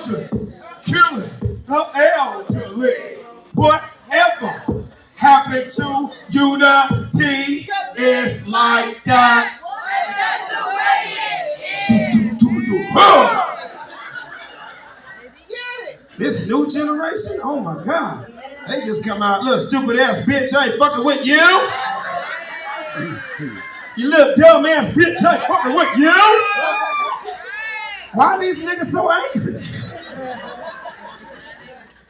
to kill it, the elderly. Whatever happened to unity is like that. This new generation, oh my God. They just come out, little stupid ass bitch, I ain't fucking with you. You little dumb ass bitch, I ain't fucking with you. Why are these niggas so angry?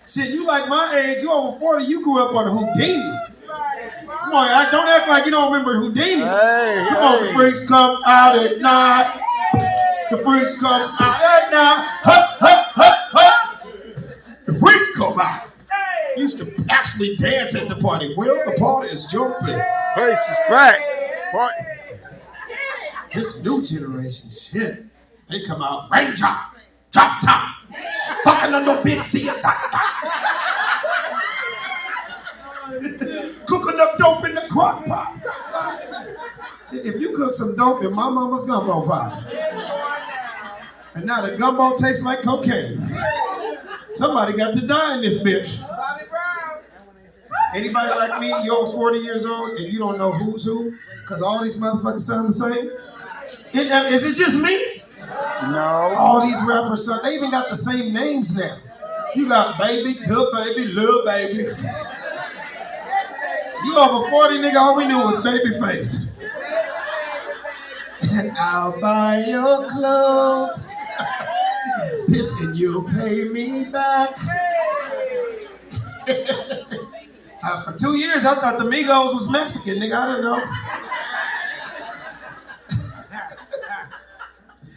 Shit, you like my age, you over 40, you grew up on a Houdini. Come on, don't act like you don't remember Houdini. Come on, the freaks come out at night. The freaks come out at night. Hup, hup, hup, hup. The freaks come out. Used to actually dance at the party. Well, the party is jumping. Freaks is back. Party. This new generation, shit. They come out, raindrop, drop top, fucking on your bitch, see ya, dot, dot. Cooking up dope in the crock pot. If you cook some dope in my mama's gumbo pot, and now the gumbo tastes like cocaine, somebody got to die in this bitch. Anybody like me, you're over 40 years old and you don't know who's who? Because all these motherfuckers sound the same? Is it just me? No. All these rappers, they even got the same names now. You got Baby, Good Baby, Lil Baby. You over 40, nigga, all we knew was Babyface. I'll buy your clothes, bitch, and you'll pay me back. For 2 years, I thought the Migos was Mexican, nigga, I don't know.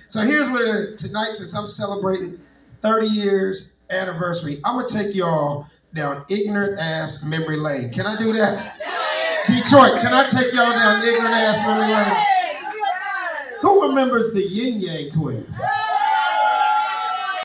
So here's what tonight, since I'm celebrating 30 years anniversary, I'm gonna take y'all down ignorant ass memory lane. Can I do that? Detroit, can I take y'all down ignorant ass memory lane? Who remembers the Yin Yang Twins?